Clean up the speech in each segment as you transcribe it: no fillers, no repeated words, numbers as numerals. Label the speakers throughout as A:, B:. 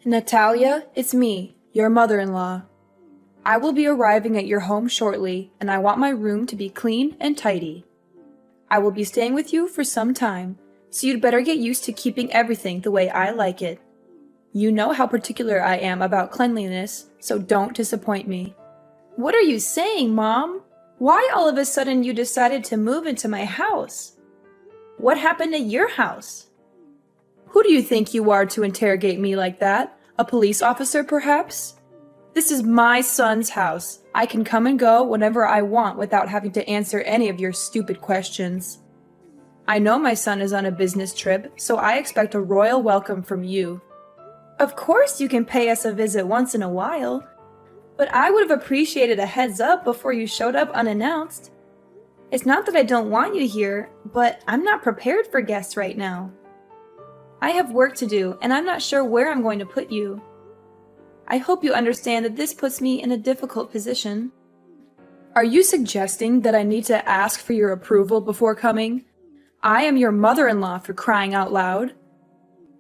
A: Natalia, it's me, your mother-in-law. I will be arriving at your home shortly, and I want my room to be clean and tidy. I will be staying with you for some time, so you'd better get used to keeping everything the way I like it. You know how particular I am about cleanliness, so don't disappoint me. What are you saying, Mom? Why all of a sudden you decided to move into my house? What happened at your house? Who do you think you are to interrogate me like that? A police officer, perhaps? This is my son's house. I can come and go whenever I want without having to answer any of your stupid questions. I know my son is on a business trip, so I expect a royal welcome from you. Of course you can pay us a visit once in a while, but I would have appreciated a heads up before you showed up unannounced. It's not that I don't want you here, but I'm not prepared for guests right now. I have work to do, and I'm not sure where I'm going to put you. I hope you understand that this puts me in a difficult position. Are you suggesting that I need to ask for your approval before coming? I am your mother-in-law, for crying out loud.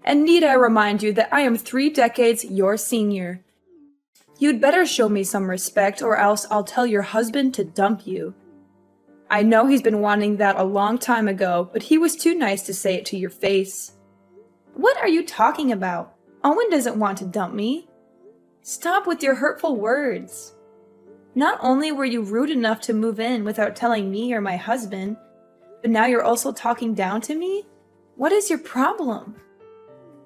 A: And need I remind you that I am 3 decades your senior? You'd better show me some respect, or else I'll tell your husband to dump you. I know he's been wanting that a long time ago, but he was too nice to say it to your face. What are you talking about? Owen doesn't want to dump me. Stop with your hurtful words. Not only were you rude enough to move in without telling me or my husband, but now you're also talking down to me? What is your problem?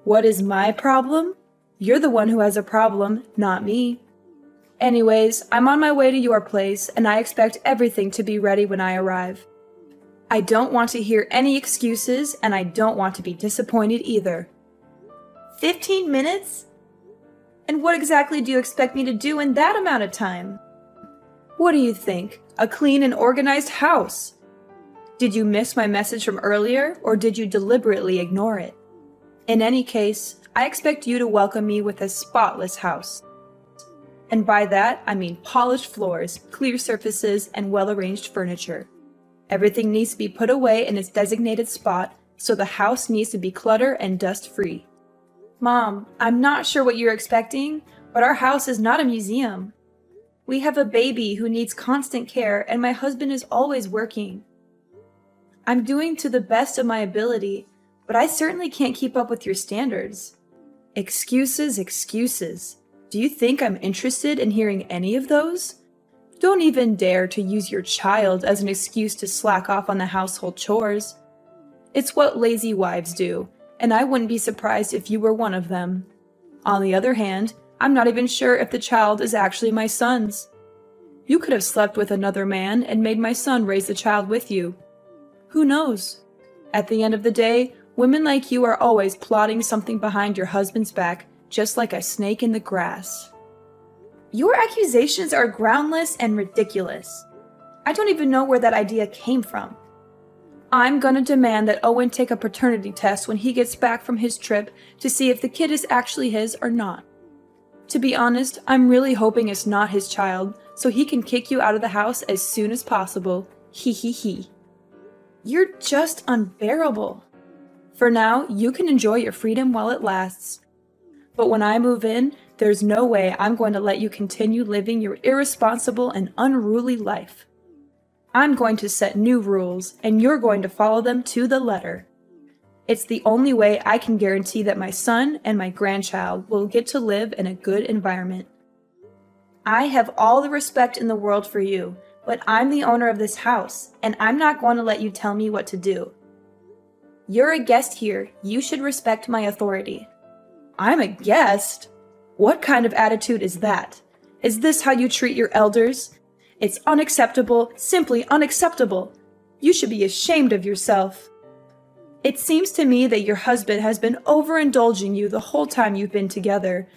A: What is my problem? You're the one who has a problem, not me. Anyways, I'm on my way to your place, and I expect everything to be ready when I arrive. I don't want to hear any excuses, and I don't want to be disappointed either. 15 minutes? And what exactly do you expect me to do in that amount of time? What do you think? A clean and organized house? Did you miss my message from earlier, or did you deliberately ignore it? In any case, I expect you to welcome me with a spotless house. And by that, I mean polished floors, clear surfaces, and well-arranged furniture. Everything needs to be put away in its designated spot, so the house needs to be clutter and dust-free. Mom, I'm not sure what you're expecting, but our house is not a museum. We have a baby who needs constant care, and my husband is always working. I'm doing to the best of my ability, but I certainly can't keep up with your standards. Excuses, excuses. Do you think I'm interested in hearing any of those? Don't even dare to use your child as an excuse to slack off on the household chores. It's what lazy wives do, and I wouldn't be surprised if you were one of them. On the other hand, I'm not even sure if the child is actually my son's. You could have slept with another man and made my son raise the child with you. Who knows? At the end of the day, women like you are always plotting something behind your husband's back, just like a snake in the grass. Your accusations are groundless and ridiculous. I don't even know where that idea came from. I'm gonna demand that Owen take a paternity test when he gets back from his trip to see if the kid is actually his or not. To be honest, I'm really hoping it's not his child, so he can kick you out of the house as soon as possible. Hee hee hee. You're just unbearable. For now, you can enjoy your freedom while it lasts. But when I move in, there's no way I'm going to let you continue living your irresponsible and unruly life. I'm going to set new rules, and you're going to follow them to the letter. It's the only way I can guarantee that my son and my grandchild will get to live in a good environment. I have all the respect in the world for you, but I'm the owner of this house, and I'm not going to let you tell me what to do. You're a guest here. You should respect my authority. I'm a guest? What kind of attitude is that? Is this how you treat your elders? It's unacceptable, simply unacceptable. You should be ashamed of yourself. It seems to me that your husband has been overindulging you the whole time you've been together,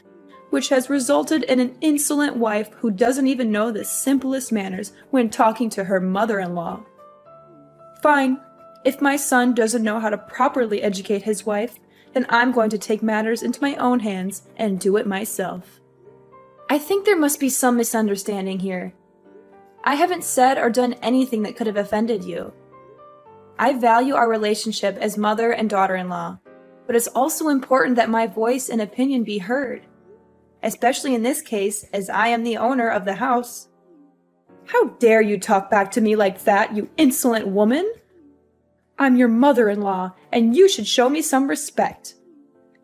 A: which has resulted in an insolent wife who doesn't even know the simplest manners when talking to her mother-in-law. Fine. If my son doesn't know how to properly educate his wife, then I'm going to take matters into my own hands and do it myself. I think there must be some misunderstanding here. I haven't said or done anything that could have offended you. I value our relationship as mother and daughter-in-law, but it's also important that my voice and opinion be heard. especially in this case, as I am the owner of the house. How dare you talk back to me like that, you insolent woman? I'm your mother-in-law, and you should show me some respect.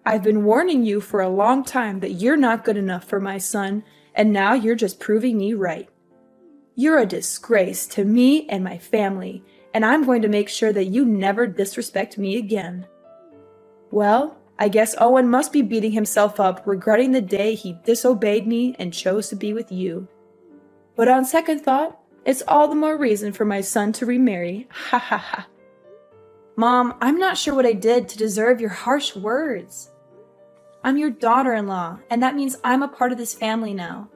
A: I've been warning you for a long time that you're not good enough for my son, and now you're just proving me right. You're a disgrace to me and my family, and I'm going to make sure that you never disrespect me again. Well, I guess Owen must be beating himself up, regretting the day he disobeyed me and chose to be with you. But on second thought, it's all the more reason for my son to remarry. Ha ha ha. Mom, I'm not sure what I did to deserve your harsh words. I'm your daughter-in-law, and that means I'm a part of this family now.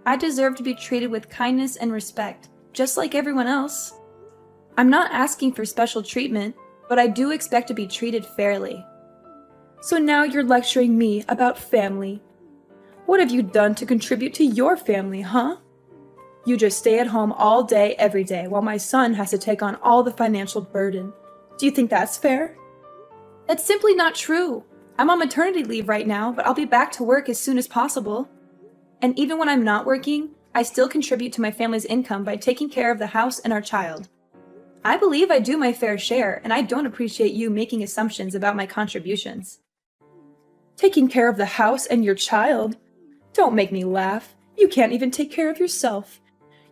A: I deserve to be treated with kindness and respect, just like everyone else. I'm not asking for special treatment, but I do expect to be treated fairly. So now you're lecturing me about family. What have you done to contribute to your family, huh? You just stay at home all day, every day, while my son has to take on all the financial burden. Do you think that's fair? That's simply not true. I'm on maternity leave right now, but I'll be back to work as soon as possible. And even when I'm not working, I still contribute to my family's income by taking care of the house and our child. I believe I do my fair share, and I don't appreciate you making assumptions about my contributions. Taking care of the house and your child? Don't make me laugh. You can't even take care of yourself.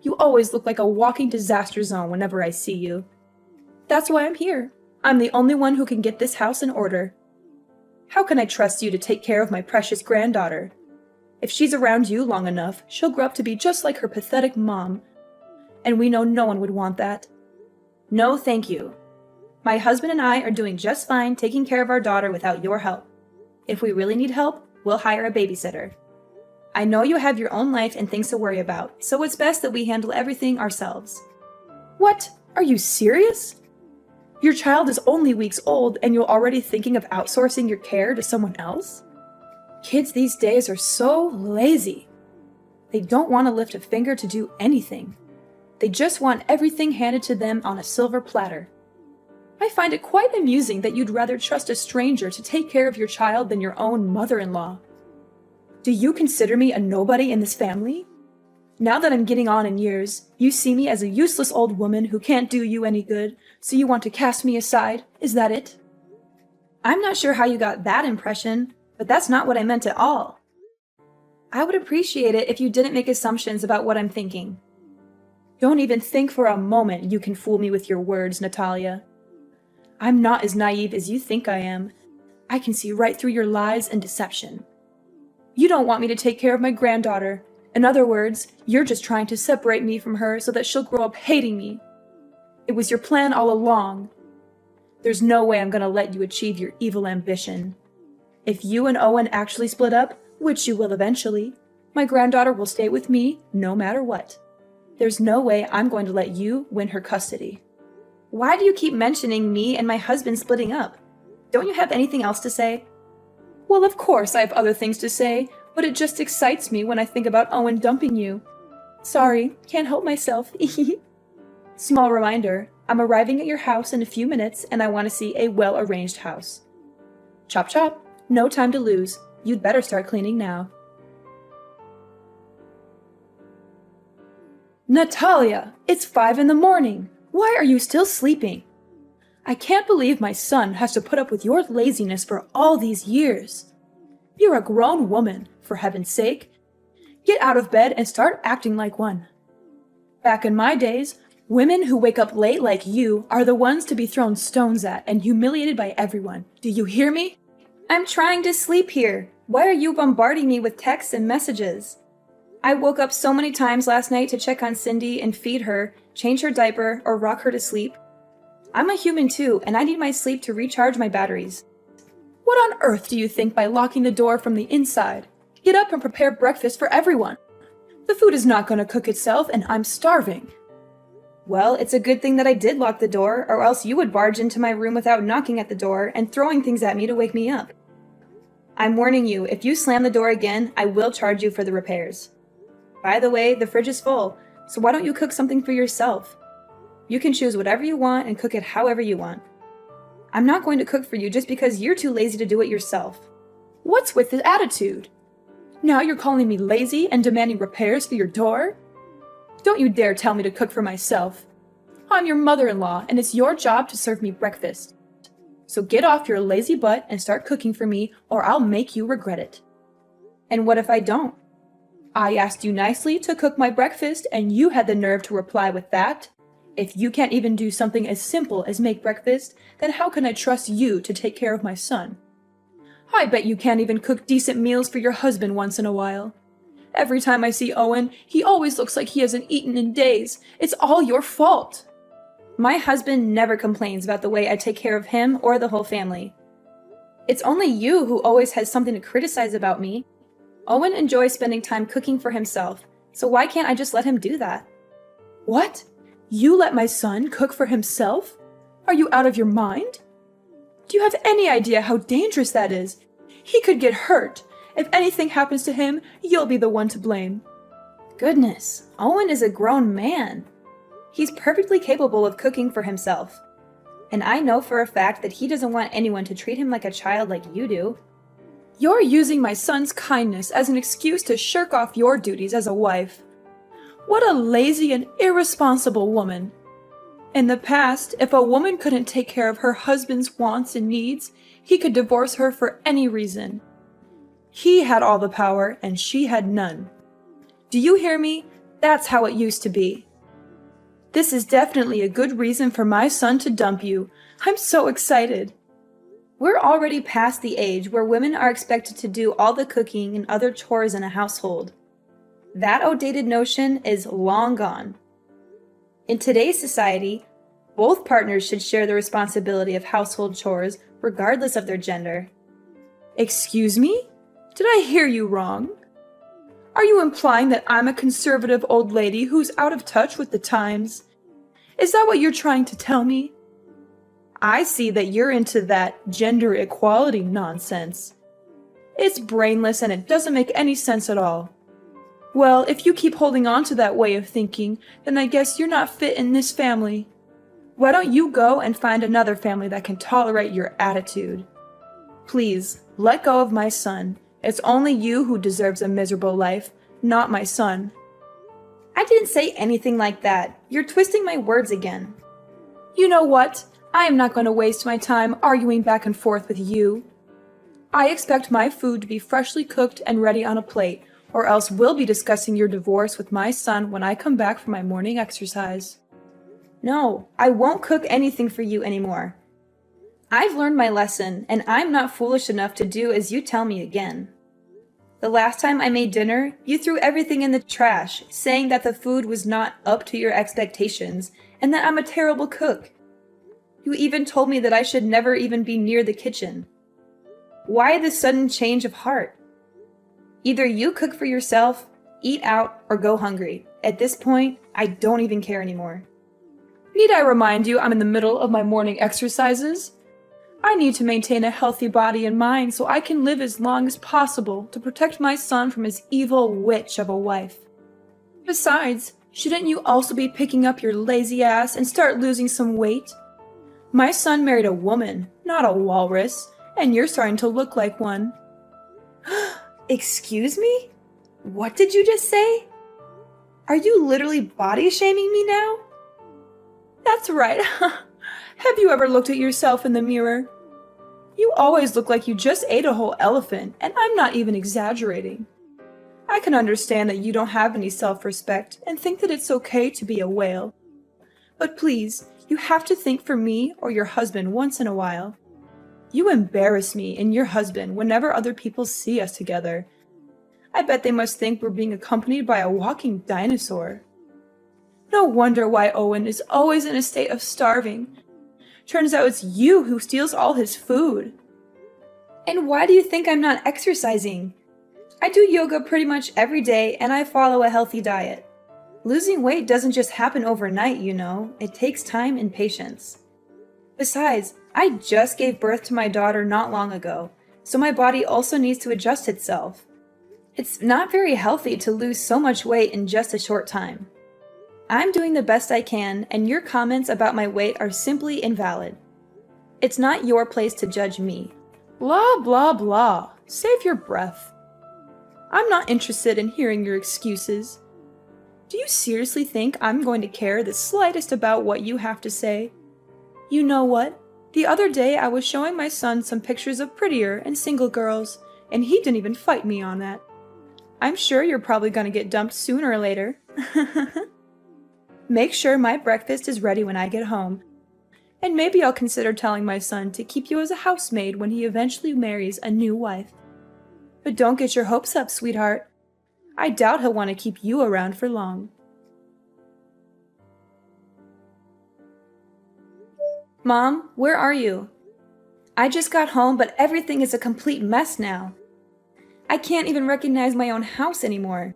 A: You always look like a walking disaster zone whenever I see you. That's why I'm here. I'm the only one who can get this house in order. How can I trust you to take care of my precious granddaughter? If she's around you long enough, she'll grow up to be just like her pathetic mom. And we know no one would want that. No, thank you. My husband and I are doing just fine taking care of our daughter without your help. If we really need help, we'll hire a babysitter. I know you have your own life and things to worry about, so it's best that we handle everything ourselves. What? Are you serious? Your child is only weeks old and you're already thinking of outsourcing your care to someone else? Kids these days are so lazy. They don't want to lift a finger to do anything. They just want everything handed to them on a silver platter. I find it quite amusing that you'd rather trust a stranger to take care of your child than your own mother-in-law. Do you consider me a nobody in this family? Now that I'm getting on in years, you see me as a useless old woman who can't do you any good, so you want to cast me aside? Is that it? I'm not sure how you got that impression, but that's not what I meant at all. I would appreciate it if you didn't make assumptions about what I'm thinking. Don't even think for a moment you can fool me with your words, Natalia. I'm not as naive as you think I am. I can see right through your lies and deception. You don't want me to take care of my granddaughter. In other words, you're just trying to separate me from her so that she'll grow up hating me. It was your plan all along. There's no way I'm going to let you achieve your evil ambition. If you and Owen actually split up, which you will eventually, my granddaughter will stay with me no matter what. There's no way I'm going to let you win her custody. Why do you keep mentioning me and my husband splitting up? Don't you have anything else to say? Well, of course I have other things to say, but it just excites me when I think about Owen dumping you. Sorry, can't help myself. Small reminder, I'm arriving at your house in a few minutes and I want to see a well-arranged house. Chop chop, no time to lose. You'd better start cleaning now. Natalia, it's 5 a.m. Why are you still sleeping? I can't believe my son has to put up with your laziness for all these years. You're a grown woman, for heaven's sake. Get out of bed and start acting like one. Back in my days, women who wake up late like you are the ones to be thrown stones at and humiliated by everyone. Do you hear me? I'm trying to sleep here. Why are you bombarding me with texts and messages? I woke up so many times last night to check on Cindy and feed her, change her diaper, or rock her to sleep. I'm a human too, and I need my sleep to recharge my batteries. What on earth do you think by locking the door from the inside? Get up and prepare breakfast for everyone. The food is not going to cook itself, and I'm starving. Well, it's a good thing that I did lock the door, or else you would barge into my room without knocking at the door and throwing things at me to wake me up. I'm warning you, if you slam the door again, I will charge you for the repairs. By the way, the fridge is full, so why don't you cook something for yourself? You can choose whatever you want and cook it however you want. I'm not going to cook for you just because you're too lazy to do it yourself. What's with the attitude? Now you're calling me lazy and demanding repairs for your door? Don't you dare tell me to cook for myself. I'm your mother-in-law, and it's your job to serve me breakfast. So get off your lazy butt and start cooking for me, or I'll make you regret it. And what if I don't? I asked you nicely to cook my breakfast, and you had the nerve to reply with that? If you can't even do something as simple as make breakfast, then how can I trust you to take care of my son? I bet you can't even cook decent meals for your husband once in a while. Every time I see Owen, he always looks like he hasn't eaten in days. It's all your fault. My husband never complains about the way I take care of him or the whole family. It's only you who always has something to criticize about me. Owen enjoys spending time cooking for himself, so why can't I just let him do that? What? You let my son cook for himself? Are you out of your mind? Do you have any idea how dangerous that is? He could get hurt. If anything happens to him, you'll be the one to blame. Goodness, Owen is a grown man. He's perfectly capable of cooking for himself. And I know for a fact that he doesn't want anyone to treat him like a child like you do. You're using my son's kindness as an excuse to shirk off your duties as a wife. What a lazy and irresponsible woman. In the past, if a woman couldn't take care of her husband's wants and needs, he could divorce her for any reason. He had all the power and she had none. Do you hear me? That's how it used to be. This is definitely a good reason for my son to dump you. I'm so excited. We're already past the age where women are expected to do all the cooking and other chores in a household. That outdated notion is long gone. In today's society, both partners should share the responsibility of household chores regardless of their gender. Excuse me? Did I hear you wrong? Are you implying that I'm a conservative old lady who's out of touch with the times? Is that what you're trying to tell me? I see that you're into that gender equality nonsense. It's brainless and it doesn't make any sense at all. Well, if you keep holding on to that way of thinking, then I guess you're not fit in this family. Why don't you go and find another family that can tolerate your attitude? Please, let go of my son. It's only you who deserves a miserable life, not my son. I didn't say anything like that. You're twisting my words again. You know what? I am not going to waste my time arguing back and forth with you. I expect my food to be freshly cooked and ready on a plate, or else we'll be discussing your divorce with my son when I come back from my morning exercise. No, I won't cook anything for you anymore. I've learned my lesson, and I'm not foolish enough to do as you tell me again. The last time I made dinner, you threw everything in the trash, saying that the food was not up to your expectations, and that I'm a terrible cook. You even told me that I should never even be near the kitchen. Why this sudden change of heart? Either you cook for yourself, eat out, or go hungry. At this point, I don't even care anymore. Need I remind you I'm in the middle of my morning exercises? I need to maintain a healthy body and mind so I can live as long as possible to protect my son from his evil witch of a wife. Besides, shouldn't you also be picking up your lazy ass and start losing some weight? My son married a woman, not a walrus, and you're starting to look like one. Excuse me? What did you just say? Are you literally body shaming me now? That's right. Have you ever looked at yourself in the mirror? You always look like you just ate a whole elephant, and I'm not even exaggerating. I can understand that you don't have any self-respect and think that it's okay to be a whale. But please, you have to think for me or your husband once in a while. You embarrass me and your husband whenever other people see us together. I bet they must think we're being accompanied by a walking dinosaur. No wonder why Owen is always in a state of starving. Turns out it's you who steals all his food. And why do you think I'm not exercising? I do yoga pretty much every day and I follow a healthy diet. Losing weight doesn't just happen overnight, you know. It takes time and patience. Besides, I just gave birth to my daughter not long ago, so my body also needs to adjust itself. It's not very healthy to lose so much weight in just a short time. I'm doing the best I can, and your comments about my weight are simply invalid. It's not your place to judge me. Blah, blah, blah. Save your breath. I'm not interested in hearing your excuses. Do you seriously think I'm going to care the slightest about what you have to say? You know what? The other day I was showing my son some pictures of prettier and single girls, and he didn't even fight me on that. I'm sure you're probably going to get dumped sooner or later. Make sure my breakfast is ready when I get home, and maybe I'll consider telling my son to keep you as a housemaid when he eventually marries a new wife. But don't get your hopes up, sweetheart. I doubt he'll want to keep you around for long. Mom, where are you? I just got home, but everything is a complete mess now. I can't even recognize my own house anymore.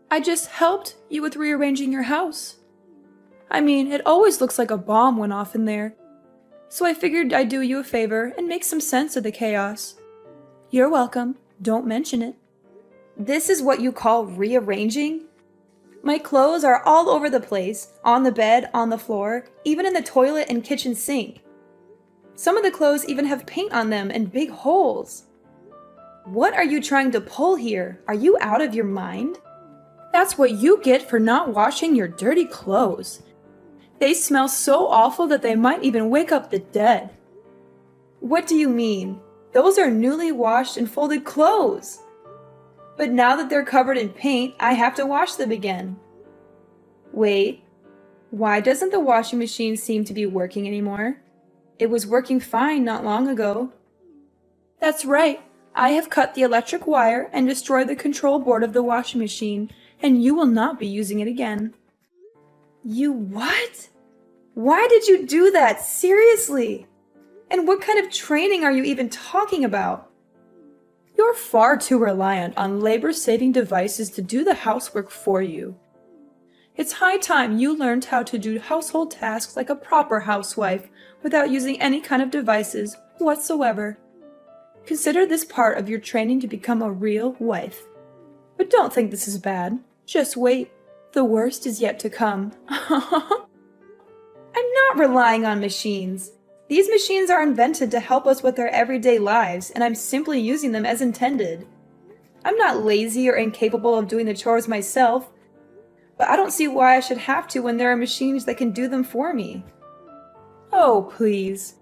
A: I just helped you with rearranging your house. I mean, it always looks like a bomb went off in there. So I figured I'd do you a favor and make some sense of the chaos. You're welcome. Don't mention it. This is what you call rearranging? My clothes are all over the place, on the bed, on the floor, even in the toilet and kitchen sink. Some of the clothes even have paint on them and big holes. What are you trying to pull here? Are you out of your mind? That's what you get for not washing your dirty clothes. They smell so awful that they might even wake up the dead. What do you mean? Those are newly washed and folded clothes. But now that they're covered in paint, I have to wash them again. Wait, why doesn't the washing machine seem to be working anymore? It was working fine not long ago. That's right. I have cut the electric wire and destroyed the control board of the washing machine, and you will not be using it again. You what? Why did you do that? Seriously? And what kind of training are you even talking about? You're far too reliant on labor-saving devices to do the housework for you. It's high time you learned how to do household tasks like a proper housewife without using any kind of devices whatsoever. Consider this part of your training to become a real wife. But don't think this is bad. Just wait. The worst is yet to come. I'm not relying on machines. These machines are invented to help us with our everyday lives, and I'm simply using them as intended. I'm not lazy or incapable of doing the chores myself, but I don't see why I should have to when there are machines that can do them for me. Oh, please.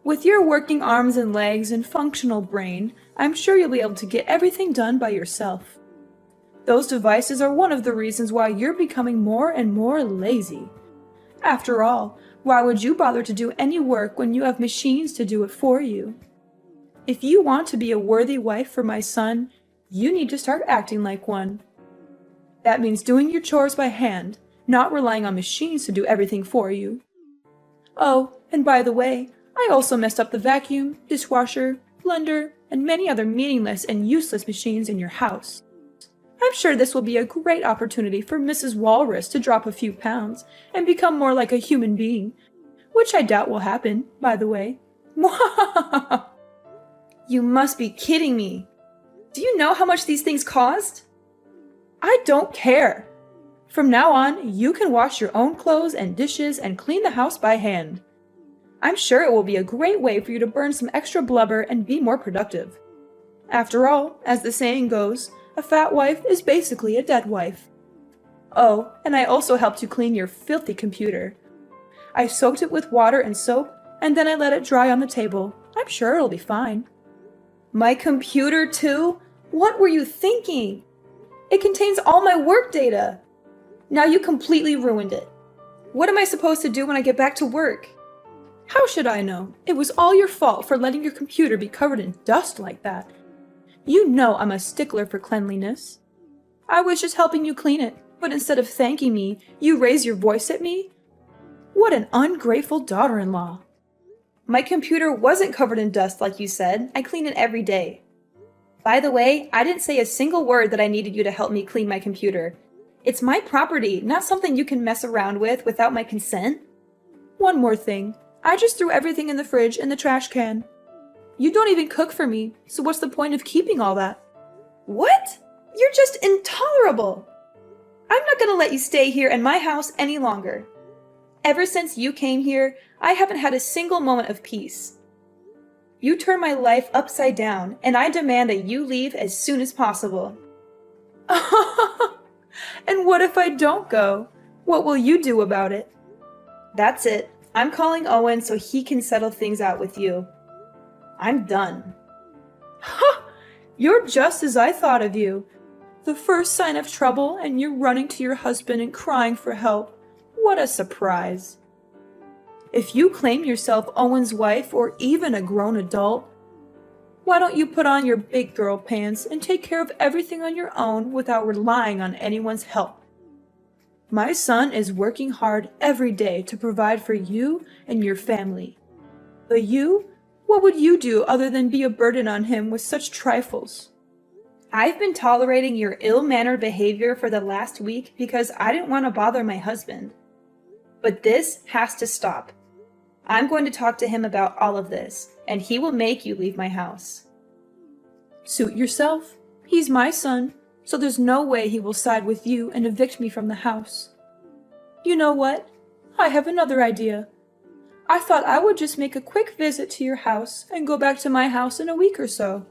A: With your working arms and legs and functional brain, I'm sure you'll be able to get everything done by yourself. Those devices are one of the reasons why you're becoming more and more lazy. After all, why would you bother to do any work when you have machines to do it for you? If you want to be a worthy wife for my son, you need to start acting like one. That means doing your chores by hand, not relying on machines to do everything for you. Oh, and by the way, I also messed up the vacuum, dishwasher, blender, and many other meaningless and useless machines in your house. I'm sure this will be a great opportunity for Mrs. Walrus to drop a few pounds and become more like a human being, which I doubt will happen, by the way. You must be kidding me. Do you know how much these things cost? I don't care. From now on, you can wash your own clothes and dishes and clean the house by hand. I'm sure it will be a great way for you to burn some extra blubber and be more productive. After all, as the saying goes, a fat wife is basically a dead wife. Oh, and I also helped you clean your filthy computer. I soaked it with water and soap, and then I let it dry on the table. I'm sure it'll be fine. My computer too? What were you thinking? It contains all my work data. Now you completely ruined it. What am I supposed to do when I get back to work? How should I know? It was all your fault for letting your computer be covered in dust like that. You know I'm a stickler for cleanliness. I was just helping you clean it, but instead of thanking me, you raise your voice at me? What an ungrateful daughter-in-law. My computer wasn't covered in dust like you said. I clean it every day. By the way, I didn't say a single word that I needed you to help me clean my computer. It's my property, not something you can mess around with without my consent. One more thing. I just threw everything in the fridge and the trash can. You don't even cook for me, so what's the point of keeping all that? What? You're just intolerable! I'm not gonna let you stay here in my house any longer. Ever since you came here, I haven't had a single moment of peace. You turn my life upside down, and I demand that you leave as soon as possible. And what if I don't go? What will you do about it? That's it. I'm calling Owen so he can settle things out with you. I'm done. Ha! You're just as I thought of you. The first sign of trouble and you're running to your husband and crying for help. What a surprise. If you claim yourself Owen's wife or even a grown adult, why don't you put on your big girl pants and take care of everything on your own without relying on anyone's help? My son is working hard every day to provide for you and your family. But you, what would you do other than be a burden on him with such trifles? I've been tolerating your ill-mannered behavior for the last week because I didn't want to bother my husband. But this has to stop. I'm going to talk to him about all of this, and he will make you leave my house. Suit yourself. He's my son, so there's no way he will side with you and evict me from the house. You know what? I have another idea. I thought I would just make a quick visit to your house and go back to my house in a week or so.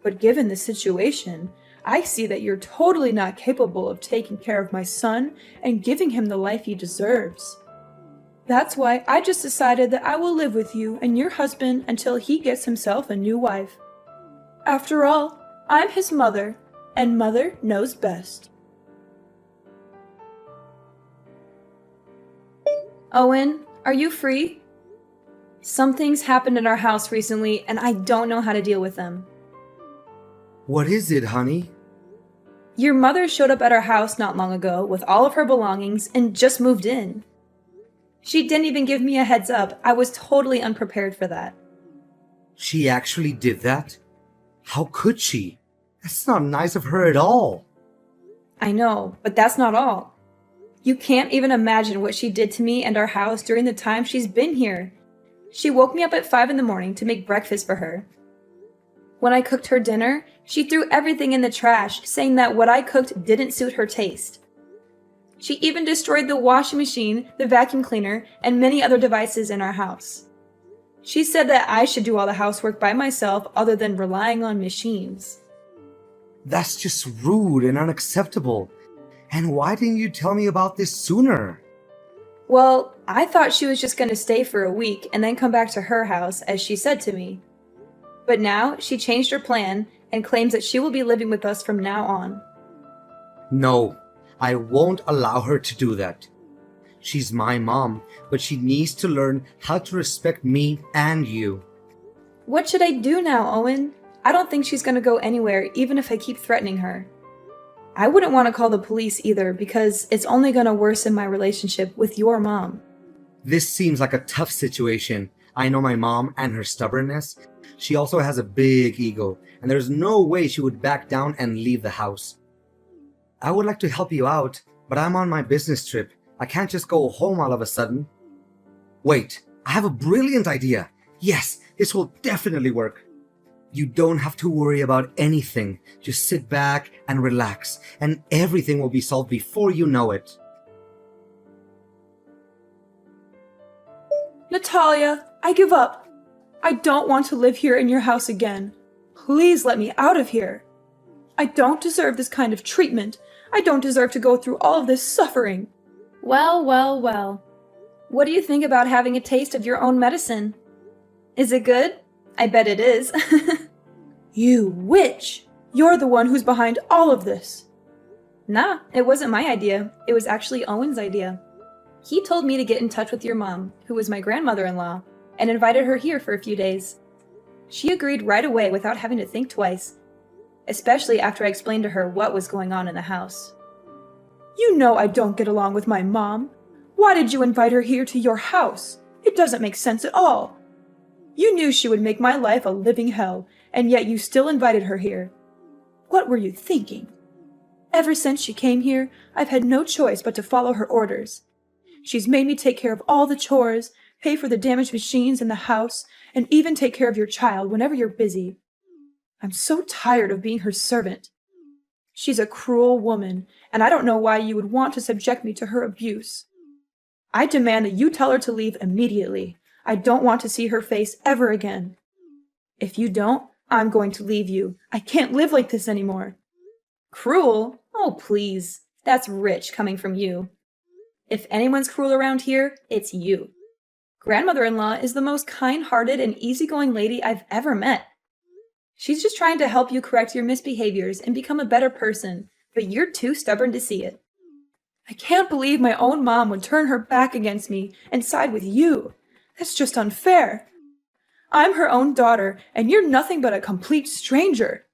A: But given the situation, I see that you're totally not capable of taking care of my son and giving him the life he deserves. That's why I just decided that I will live with you and your husband until he gets himself a new wife. After all, I'm his mother, and mother knows best. Owen, are you free? Some things happened in our house recently, and I don't know how to deal with them.
B: What is it, honey?
A: Your mother showed up at our house not long ago with all of her belongings and just moved in. She didn't even give me a heads up. I was totally unprepared for that.
B: She actually did that? How could she? That's not nice of her at all.
A: I know, but that's not all. You can't even imagine what she did to me and our house during the time she's been here. She woke me up at 5 in the morning to make breakfast for her. When I cooked her dinner, she threw everything in the trash, saying that what I cooked didn't suit her taste. She even destroyed the washing machine, the vacuum cleaner, and many other devices in our house. She said that I should do all the housework by myself other than relying on machines.
B: That's just rude and unacceptable. And why didn't you tell me about this sooner?
A: Well, I thought she was just going to stay for a week and then come back to her house, as she said to me. But now she changed her plan and claims that she will be living with us from now on.
B: No, I won't allow her to do that. She's my mom, but she needs to learn how to respect me and you.
A: What should I do now, Owen? I don't think she's going to go anywhere, even if I keep threatening her. I wouldn't want to call the police either, because it's only going to worsen my relationship with your mom.
B: This seems like a tough situation. I know my mom and her stubbornness. She also has a big ego, and there's no way she would back down and leave the house. I would like to help you out, but I'm on my business trip. I can't just go home all of a sudden. Wait, I have a brilliant idea. Yes, this will definitely work. You don't have to worry about anything. Just sit back and relax, and everything will be solved before you know it.
A: Natalia, I give up. I don't want to live here in your house again. Please let me out of here. I don't deserve this kind of treatment. I don't deserve to go through all of this suffering. Well, well, well. What do you think about having a taste of your own medicine? Is it good? I bet it is. You witch! You're the one who's behind all of this. Nah, it wasn't my idea. It was actually Owen's idea. He told me to get in touch with your mom, who was my grandmother-in-law, and invited her here for a few days. She agreed right away without having to think twice, especially after I explained to her what was going on in the house. You know I don't get along with my mom. Why did you invite her here to your house? It doesn't make sense at all. You knew she would make my life a living hell, and yet you still invited her here. What were you thinking? Ever since she came here, I've had no choice but to follow her orders. She's made me take care of all the chores, pay for the damaged machines in the house, and even take care of your child whenever you're busy. I'm so tired of being her servant. She's a cruel woman, and I don't know why you would want to subject me to her abuse. I demand that you tell her to leave immediately. I don't want to see her face ever again. If you don't, I'm going to leave you. I can't live like this anymore. Cruel? Oh, please. That's rich coming from you. If anyone's cruel around here, it's you. Grandmother-in-law is the most kind-hearted and easygoing lady I've ever met. She's just trying to help you correct your misbehaviors and become a better person, but you're too stubborn to see it. I can't believe my own mom would turn her back against me and side with you. That's just unfair. I'm her own daughter, and you're nothing but a complete stranger.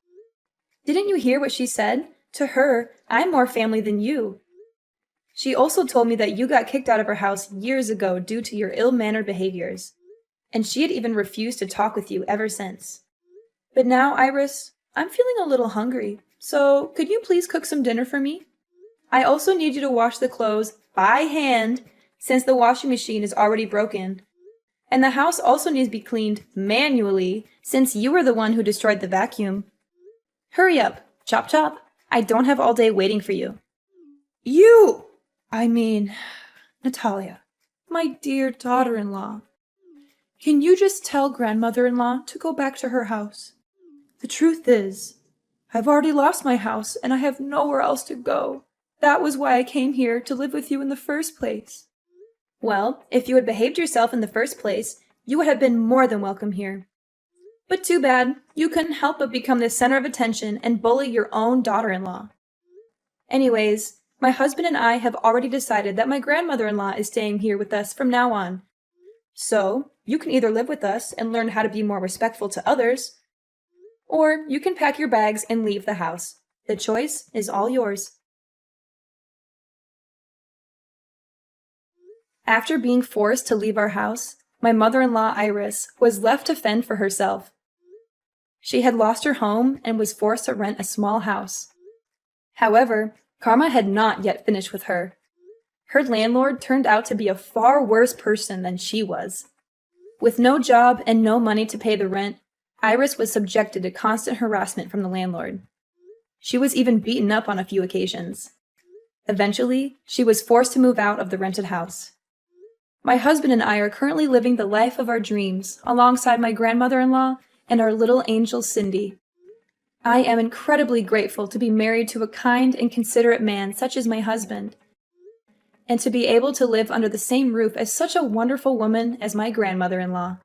A: Didn't you hear what she said? To her, I'm more family than you. She also told me that you got kicked out of her house years ago due to your ill-mannered behaviors, and she had even refused to talk with you ever since. But now, Iris, I'm feeling a little hungry, so could you please cook some dinner for me? I also need you to wash the clothes by hand, since the washing machine is already broken. And the house also needs to be cleaned manually, since you were the one who destroyed the vacuum. Hurry up, chop chop. I don't have all day waiting for you. Natalia, my dear daughter-in-law. Can you just tell grandmother-in-law to go back to her house? The truth is, I've already lost my house and I have nowhere else to go. That was why I came here to live with you in the first place. Well, if you had behaved yourself in the first place, you would have been more than welcome here. But too bad, you couldn't help but become the center of attention and bully your own daughter-in-law. Anyways, my husband and I have already decided that my grandmother-in-law is staying here with us from now on. So, you can either live with us and learn how to be more respectful to others, or you can pack your bags and leave the house. The choice is all yours. After being forced to leave our house, my mother-in-law Iris was left to fend for herself. She had lost her home and was forced to rent a small house. However, karma had not yet finished with her. Her landlord turned out to be a far worse person than she was. With no job and no money to pay the rent, Iris was subjected to constant harassment from the landlord. She was even beaten up on a few occasions. Eventually, she was forced to move out of the rented house. My husband and I are currently living the life of our dreams alongside my grandmother-in-law and our little angel Cindy. I am incredibly grateful to be married to a kind and considerate man such as my husband, and to be able to live under the same roof as such a wonderful woman as my grandmother-in-law.